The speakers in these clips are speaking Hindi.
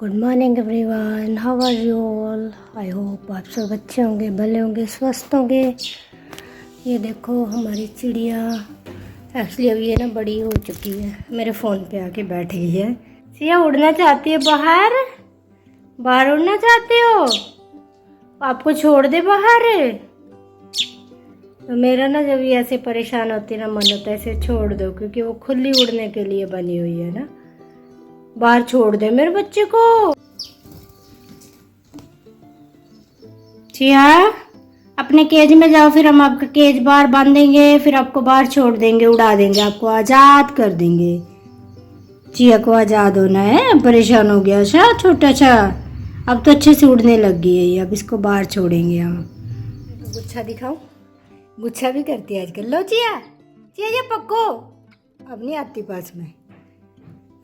Good morning everyone, how are you all. I hope आप सब अच्छे होंगे, भले होंगे, स्वस्थ होंगे। ये देखो हमारी चिड़िया, एक्चुअली अब ये ना बड़ी हो चुकी है, मेरे फ़ोन पे आके बैठ गई है। सिया उड़ना चाहती है बाहर, बाहर उड़ना चाहते हो, आपको छोड़ दे बाहर। तो मेरा ना जब ये ऐसे परेशान होती है ना, मन होता है ऐसे छोड़ दो, क्योंकि वो खुली उड़ने के लिए बनी हुई है ना। बाहर छोड़ दे मेरे बच्चे को। चिया अपने केज में जाओ, फिर हम आपका केज बाहर बांधेंगे, फिर आपको बाहर छोड़ देंगे, उड़ा देंगे, आपको आजाद कर देंगे। चिया को आजाद होना है, परेशान हो गया अच्छा छोटा सा, अब तो अच्छे से उड़ने लग गई है ये, अब इसको बाहर छोड़ेंगे हम। गुच्छा दिखाओ, गुच्छा भी करती है आजकल। लो चिया, चिया ये पक्को, अब नहीं आती पास में,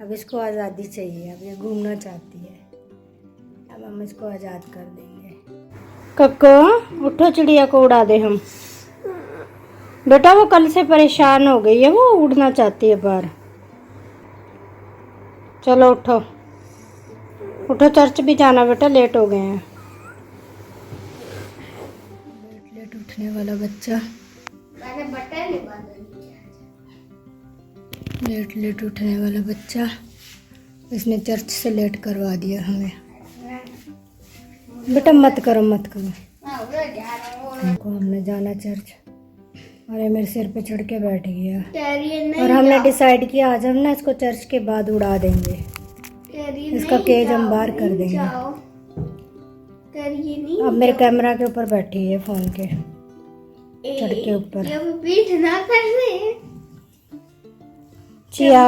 अब इसको आज़ादी चाहिए, अब ये घूमना चाहती है, अब हम इसको आज़ाद कर देंगे। कक्को उठो, चिड़िया को उड़ा दे हम। बेटा वो कल से परेशान हो गई है, वो उड़ना चाहती है बाहर। चलो उठो उठो, चर्च भी जाना बेटा, लेट हो गए हैं। लेट लेट उठने वाला बच्चा, लेट लेट उठने वाला बच्चा, इसने चर्च से लेट करवा दिया हमें। बेटा मत करो मत करो, हमने जाना चर्च, अरे मेरे सिर पे चढ़ के बैठ गया। और हमने डिसाइड किया आज हम ना इसको चर्च के बाद उड़ा देंगे, इसका केज हम बाहर कर देंगे। अब मेरे कैमरा के ऊपर बैठी है, फोन के चढ़ के ऊपर। चिया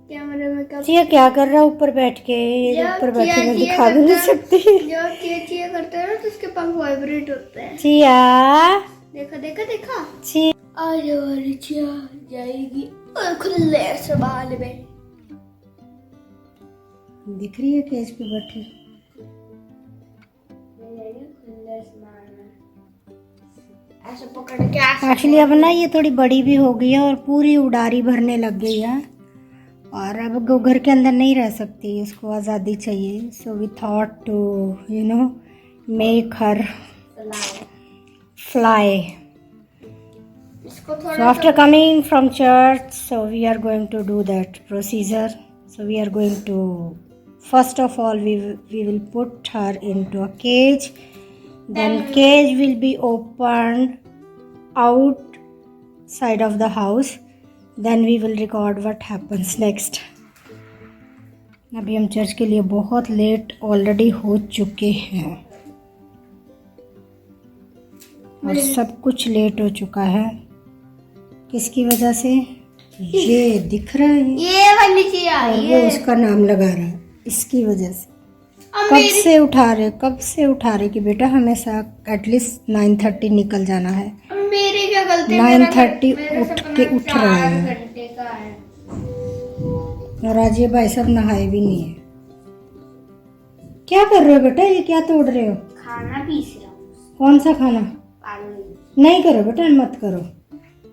चिया क्या कर रहा है ऊपर बैठ के, ऊपर बैठे मैं दिखा भी नहीं सकती। जब चिया करता है ना तो उसके पंख वाइब्रेट होते हैं। चिया देखा देखा देखा, चिया आज हमारी चिया जाएगी और खुले सवाल में दिख रही है केज पे बैठी। ऐसे पकड़ के एक्चुअली अब ना ये थोड़ी बड़ी भी हो गई है और पूरी उड़ारी भरने लग गई है, और अब वो घर के अंदर नहीं रह सकती, इसको आज़ादी चाहिए। So we thought to make her fly. So after coming from church, so we are going to do that procedure. So we are going to, first of all, we will put her into a cage. Then cage will be opened outside of the house. Then we will record what happens next. अभी हम चर्च के लिए बहुत लेट ऑलरेडी हो चुके हैं, और सब कुछ लेट हो चुका है। किसकी वजह से? ये दिख रहा है, ये वाली चिया, और वो उसका नाम लगा रहा है, इसकी वजह से। कब से उठा रहे कि बेटा हमेशा एटलीस्ट 9:30 निकल जाना है। मेरी क्या गलती, 9:30 उठ रहा है, घंटे का है। और आज ये भाई साहब नहाए भी नहीं है। क्या कर रहे हो बेटा, ये क्या तोड़ रहे हो? खाना पीस रहा हूँ। कौन सा खाना? पानी नहीं करो बेटा, मत करो,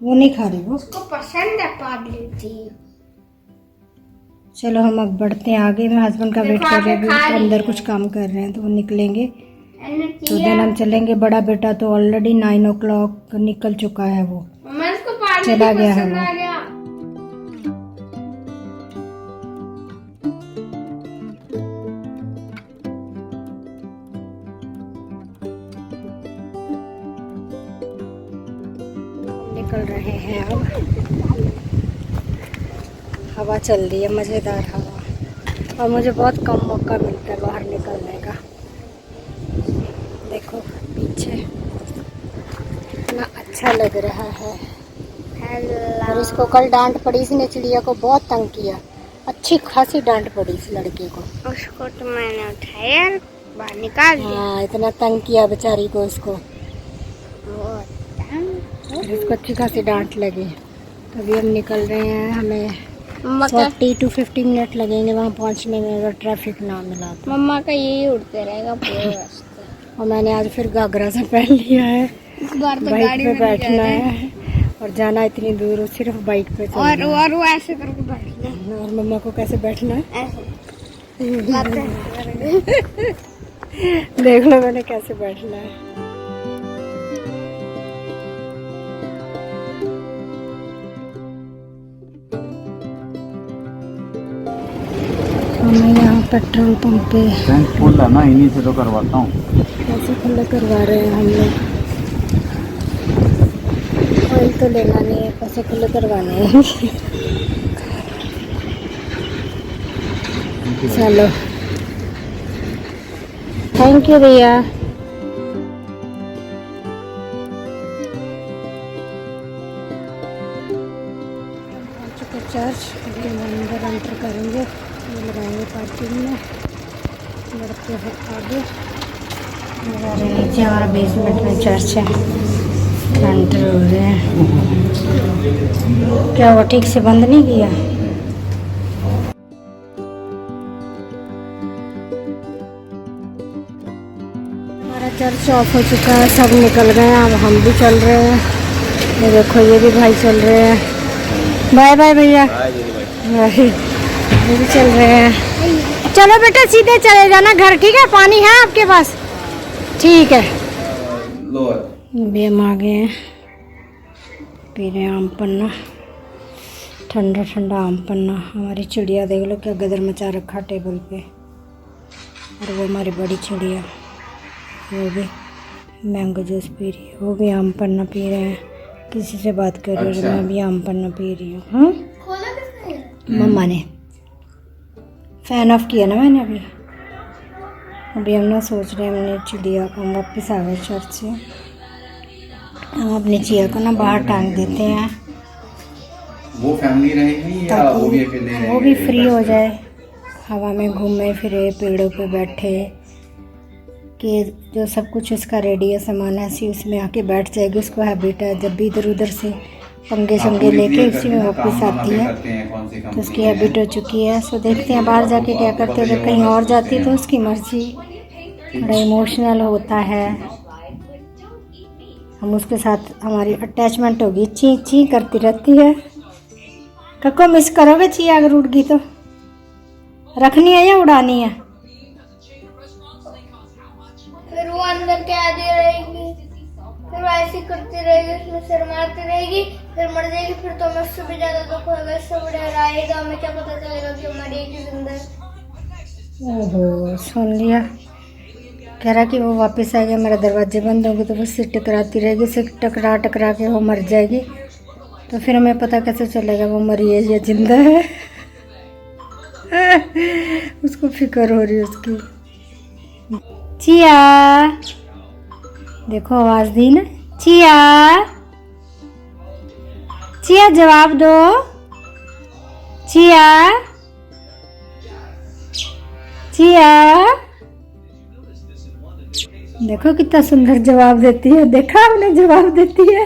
वो नहीं खा रही वो। उसको पसंद है पानी थी। चलो हम अब बढ़ते हैं आगे, मैं हस्बैंड का वेट कर रही हूँ, अंदर कुछ काम कर रहे हैं तो वो निकलेंगे, तो देन हम चलेंगे। बड़ा बेटा तो ऑलरेडी 9 o'clock निकल चुका है, वो चला गया है वो। निकल रहे हैं अब, हवा चल रही है, मज़ेदार हवा, और मुझे बहुत कम मौका मिलता है बाहर निकलने का। देखो पीछे कितना अच्छा लग रहा है। और इसको कल डांट पड़ी, इसने चिड़िया को बहुत तंग किया, अच्छी खासी डांट पड़ी इस लड़के को। उसको तो मैंने उठाया बाहर निकाल दिया। हाँ इतना तंग किया बेचारी को उसको, इसको अच्छी खासी डांट लगी। अभी हम निकल रहे हैं, हमें 40 to 50 मिनट लगेंगे वहाँ पहुँचने में, अगर ट्रैफिक ना मिला तो। मम्मा का यही उड़ते रहेगा पूरे रास्ते। और मैंने आज फिर घाघरा से पहन लिया है, इस बार तो बाइक गाड़ी पे में बैठना है, और जाना इतनी दूर सिर्फ बाइक पे चलना है। और वो ऐसे करके बैठना है। और मम्मा को कैसे बैठना है? ऐसे देख लो मैंने कैसे बैठना है। हमें यहाँ पेट्रोल पंप पे फुल है ना, इन्हीं से तो करवाता हूँ। कैसे खुला करवा रहे हैं हम लोग। ऑयल तो लेना नहीं है, कैसे खुले करवाने हैं। चलो थैंक यू भैया। चर्च अंदर एंटर करेंगे, ये लगाएंगे पार्किंग में, बढ़ते हैं आगे। हमारे नीचे हमारा बेसमेंट में चर्च है, एंटर हो रहे हैं। क्या वो ठीक से बंद नहीं किया? हमारा चर्च ऑफ हो चुका है, सब निकल गए हैं, अब हम भी चल रहे हैं। ये देखो ये भी भाई चल रहे हैं। बाय बाय भैया, ये भी चल रहे हैं। चलो बेटा सीधे चले जाना घर, ठीक है? पानी है आपके पास? ठीक है। भी हम आ गए हैं, पी रहे हैं आम पन्ना, ठंडा ठंडा आम पन्ना। हमारी चिड़िया देख लो क्या गदर मचा रखा टेबल पे। और वो हमारी बड़ी चिड़िया, वो भी मैंगो जूस पी रही है, वो भी आम पन्ना पी रहे हैं। किसी से बात कर रही हूँ, मैं भी आम पन्ना पी रही हूँ। हाँ मम्मा ने फैन ऑफ किया ना मैंने अभी हम ना सोच रहे हैं हमने चिड़िया को वापस आ गए चर्च से, हम अपनी चिड़िया को ना बाहर टांग देते हैं। वो फैमिली रहेगी या वो भी अकेले रहेंगे? वो भी फ्री हो जाए, हवा में घूमे फिरे, पेड़ों पे बैठे, कि जो सब कुछ उसका रेडी है सामान ऐसी उसमें आके बैठ जाएगी। उसको हैबिट है जब भी इधर उधर से पंगे शंगे लेके उसी में वापस आती है, तो उसकी हैबिट हो चुकी है। सो देखते हैं बाहर जाके क्या करते हैं। अगर कहीं और जाती तो उसकी मर्जी, बड़ा इमोशनल होता है। हम उसके साथ हमारी अटैचमेंट होगी, ची ची करती रहती है। कको मिस करोगे ची अगर उड़ गई तो? रखनी है या उड़ानी है? फिर वो अंदर कैदी रहेगी, फिर वो ऐसी करती रहेगी, उसमें सिर मारती रहेगी, फिर मर जाएगी। फिर तो हमें उससे भी ज्यादा दुख होगा, इससे बड़ा रहेगा। हमें क्या पता चलेगा कि हमारी एक ही जिंदा। ओहो सुन लिया, कह रहा कि वो वापस आ गया, मेरा दरवाजे बंद होंगे तो वो उससे टकराती रहेगी, उससे टकरा टकरा के वो मर जाएगी। तो फिर हमें पता कैसे चलेगा वो मरी है या जिंदा है? उसको फिक्र हो रही है उसकी। चिया देखो आवाज दी ना, चिया चिया जवाब दो, चिया चिया। देखो कितना सुंदर जवाब देती है, देखा उन्हें जवाब देती है।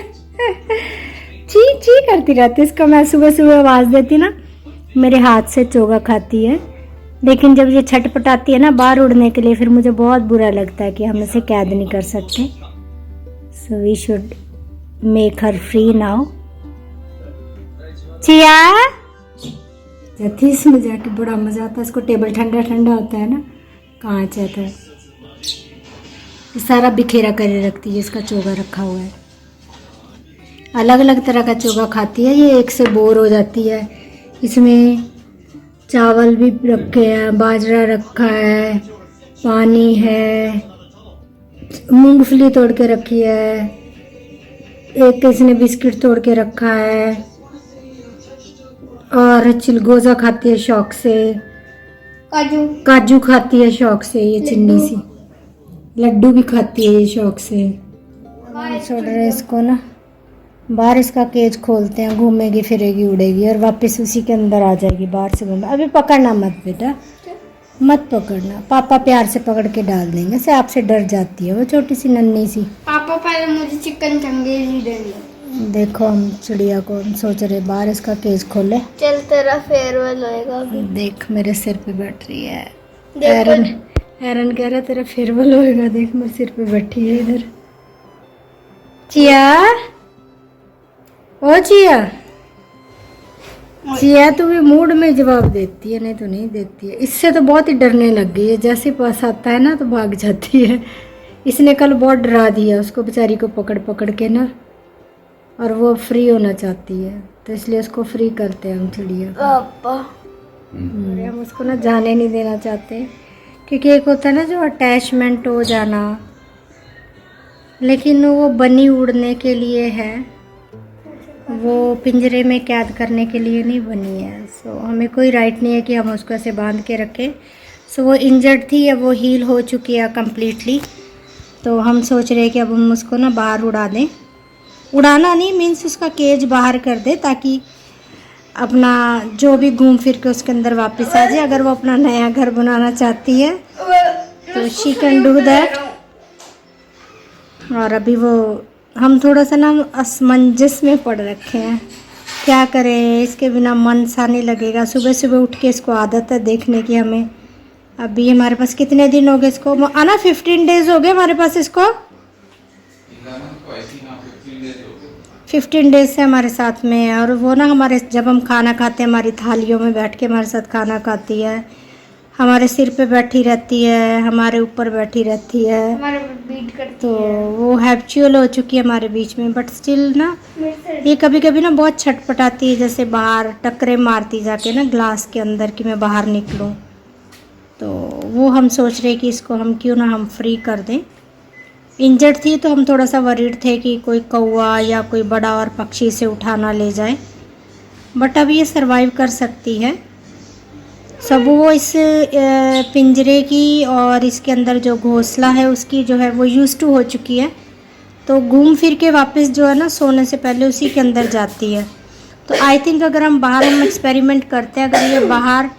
ची ची करती रहती है। इसको मैं सुबह सुबह आवाज देती ना, मेरे हाथ से चोगा खाती है। लेकिन जब ये छटपटाती है ना बाहर उड़ने के लिए, फिर मुझे बहुत बुरा लगता है कि हम इसे कैद नहीं कर सकते। So we should make her free now. Chia जाती है इसमें जाके, बड़ा मजा आता है इसको। टेबल ठंडा ठंडा होता है ना, कांच आता है, सारा बिखेरा कर रखती है। इसका चोगा रखा हुआ है, अलग अलग तरह का चोगा खाती है ये, एक से बोर हो जाती है। इसमें चावल भी रखे हैं, बाजरा रखा है, पानी है, मूंगफली तोड़ के रखी है, एक इसने बिस्किट तोड़ के रखा है, और चिलगोजा खाती है शौक से, काजू खाती है शौक से, ये चिन्नी सी लड्डू भी खाती है ये शौक से। छोड़ रहे इसको ना बाहर, इसका केज खोलते हैं, घूमेगी फिरेगी उड़ेगी और वापस उसी के अंदर आ जाएगी बाहर से घूम। अभी पकड़ना मत बेटा, मत पकड़ना, पापा प्यार से पकड़ के डाल देंगे। से आपसे डर जाती है वो छोटी सी नन्ही सी। पापा पहले मुझे चिकन चंगेजी देंगे। देखो हम चिड़िया को हम सोच रहे बाहर इसका केज खोले। चल तेरा फेयरवेल होएगा अभी। देख मेरे सिर पे बैठ रही है देखो। एरन कह रहा तेरा फेयरवेल होएगा, देख मेरे सिर पे बैठी है इधर। चिया ओ चिया चिया तो भी मूड में जवाब देती है, नहीं तो नहीं देती है। इससे तो बहुत ही डरने लग गई है, जैसे पास आता है ना तो भाग जाती है। इसने कल बहुत डरा दिया उसको, बेचारी को पकड़ पकड़ के ना, और वो फ्री होना चाहती है तो इसलिए उसको फ्री करते हैं हम चिड़िया को। और हम उसको ना जाने नहीं देना चाहते, क्योंकि एक होता है ना जो अटैचमेंट हो जाना, लेकिन वो बनी उड़ने के लिए है, वो पिंजरे में कैद करने के लिए नहीं बनी है। सो हमें कोई राइट नहीं है कि हम उसको ऐसे बांध के रखें। सो वो इंजर्ड थी, अब वो हील हो चुकी है कम्प्लीटली, तो हम सोच रहे हैं कि अब हम उसको ना बाहर उड़ा दें। उड़ाना नहीं मीन्स उसका केज बाहर कर दे, ताकि अपना जो भी घूम फिर के उसके अंदर वापस आ जाए। अगर वो अपना नया घर बनाना चाहती है तो शी कैन डू दैट। और अभी वो हम थोड़ा सा ना असमंजस में पड़ रखे हैं, क्या करें, इसके बिना मन सा नहीं लगेगा। सुबह सुबह उठ के इसको आदत है देखने की हमें। अभी हमारे पास कितने दिन हो गए इसको आना, 15 डेज हो गए हमारे पास इसको, 15 डेज से हमारे साथ में है। और वो ना हमारे, जब हम खाना खाते हैं हमारी थालियों में बैठ के हमारे साथ खाना खाती है, हमारे सिर पे बैठी रहती है, हमारे ऊपर बैठी रहती है, हमारे बीट करती तो वो हैबिचुअल हो चुकी है हमारे बीच में। बट स्टिल ना ये कभी कभी ना बहुत छटपटाती है, जैसे बाहर टकरे मारती जाके ना ग्लास के अंदर कि मैं बाहर निकलूं। तो वो हम सोच रहे कि इसको हम क्यों ना हम फ्री कर दें। इंजर्ड थी तो हम थोड़ा सा वरीड थे कि कोई कौवा या कोई बड़ा और पक्षी से उठा ना ले जाए, बट अब ये सरवाइव कर सकती है। सब वो इस पिंजरे की और इसके अंदर जो घोंसला है उसकी जो है वो यूज़ टू हो चुकी है, तो घूम फिर के वापस जो है ना सोने से पहले उसी के अंदर जाती है। तो आई थिंक अगर हम बाहर हम एक्सपेरिमेंट करते हैं, अगर ये बाहर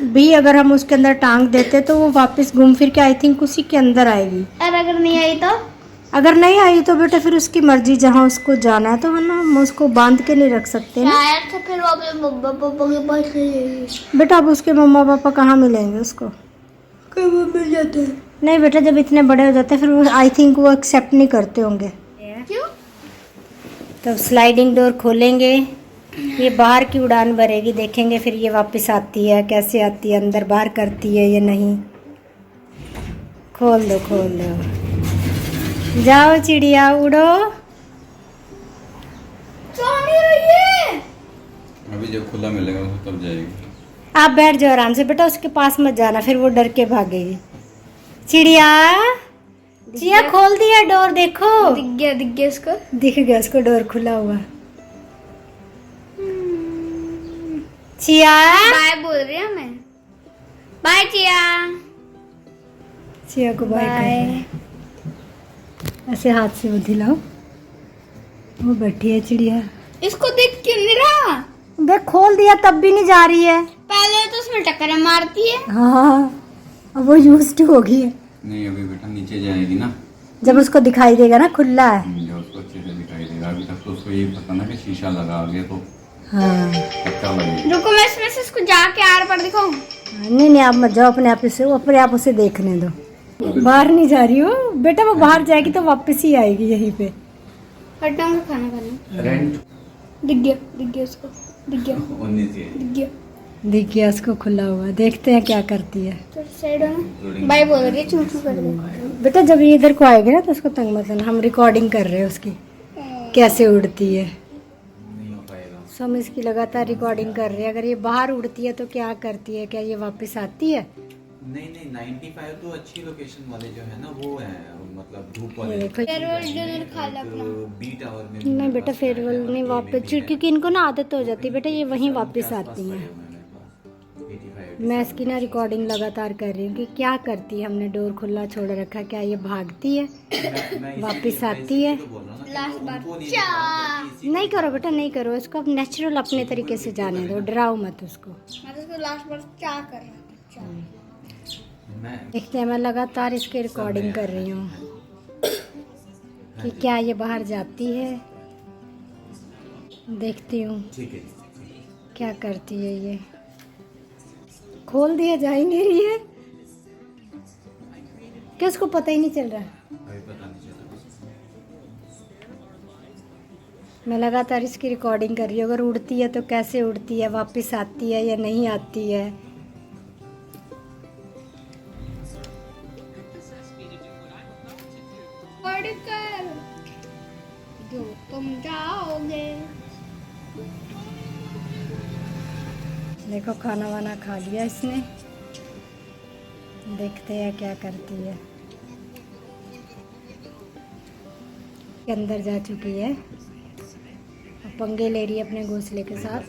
भी अगर हम उसके अंदर टांग देते तो वो वापस घूम फिर के आई थिंक उसी के अंदर आएगी। और अगर नहीं आई तो? अगर नहीं आई तो बेटा फिर उसकी मर्जी, जहाँ उसको जाना है तो है ना, हम उसको बांध के नहीं रख सकते ना शायद तो फिर वो अपने मम्मा पापा के पास ले जाएगी। बेटा। अब उसके मम्मा पापा कहाँ मिलेंगे उसको, कब मिल जाते हैं? नहीं बेटा, जब इतने बड़े हो जाते हैं फिर वो आई थिंक वो एक्सेप्ट नहीं करते होंगे। क्यों? तो स्लाइडिंग डोर खोलेंगे, ये बाहर की उड़ान भरेगी, देखेंगे फिर ये वापस आती है, कैसे आती है, अंदर बाहर करती है या नहीं। खोल दो खोल दो, जाओ चिड़िया उड़ो। सो नहीं रही है। अभी जब खुला मिलेगा उसको तब जाएगी। आप बैठ जाओ आराम से बेटा, उसके पास मत जाना, फिर वो डर के भागेगी। चिड़िया चिया खोल दिया डोर, देखो दिख गया इसको। दिख गया उसको डोर खुला हुआ। चिया बाय बोल रही है मैं। Bye Chia. चिया को बाय कर, ऐसे हाथ से वो दिलाओ। वो बैठी है चिड़िया, इसको देख क्यों नहीं रहा? देख खोल दिया तब भी नहीं जा रही है। पहले तो उसमें टक्कर मारती है। हाँ अब वो यूज्ड हो गई है। नहीं अभी बेटा नीचे जाएगी ना, जब उसको दिखाई देगा ना खुला है। जब उसको अच्छे से दिखाई देगा। अभी तक तो उसको ये पता ना कि शीशा लगा आगे तो हाँ पक्का लगेगा। रुको मैं इसमें से इसको जाके आर पर दिखाऊं। नहीं नहीं आप मत जाओ, अपने आप से वो अपने आप उसे देखने दो। बाहर नहीं जा रही हो बेटा, वो बाहर जाएगी तो वापस ही आएगी यहीं पे। हटना में खाना खाना। रेंट दिख गया उसको। दिख गया 19 है। दिख गया। दिख गया उसको खुला हुआ, देखते हैं क्या करती है। तो साइड में बाय बोल रही है, चू चू कर दे। बेटा जब ये इधर को आएगी ना तो उसको तंग मत करना, हम रिकॉर्डिंग कर रहे हैं उसकी कैसे उड़ती है। नहीं हो पाएगा। सो हम इसकी लगातार रिकॉर्डिंग कर रहे हैं। अगर ये बाहर उड़ती है तो क्या करती है, क्या ये वापस आती है? नहीं 95 तो अच्छी लोकेशन वाले जो है ना वो है, मतलब धूप वाले। ये देखो फेयरवेल डिनर खा ला अपना। बी टावर में नहीं बेटा फेयरवेल नहीं वापस, क्योंकि इनको ना आदत हो जाती है बेटा, ये वहीं वापस आती हैं। मैं इसकी ना रिकॉर्डिंग लगातार कर रही हूँ कि क्या करती है। हमने डोर खुला छोड़ रखा, क्या ये भागती है वापस आती है? लास्ट बार चा। नहीं करो बेटा नहीं करो, इसको अब नेचुरल अपने तरीके से जाने दो, डराओ मत उसको। मैं तो इसको लास्ट बार चा कर रहा था। देखते हैं, मैं लगातार इसकी रिकॉर्डिंग कर रही हूँ कि क्या ये बाहर जाती है। देखती हूँ ठीक है। क्या करती है ये। खोल दिया, जा ही नहीं रही है क्या? उसको पता ही नहीं चल रहा। अभी पता नहीं चला। मैं लगातार इसकी रिकॉर्डिंग कर रही हूँ, अगर उड़ती है तो कैसे उड़ती है, वापस आती है या नहीं आती है। पढ़कर जो तुम जाओगे। देखो खाना वाना खा लिया इसने, देखते हैं क्या करती है। के अंदर जा चुकी है, अब पंगे ले रही है अपने घोंसले के साथ।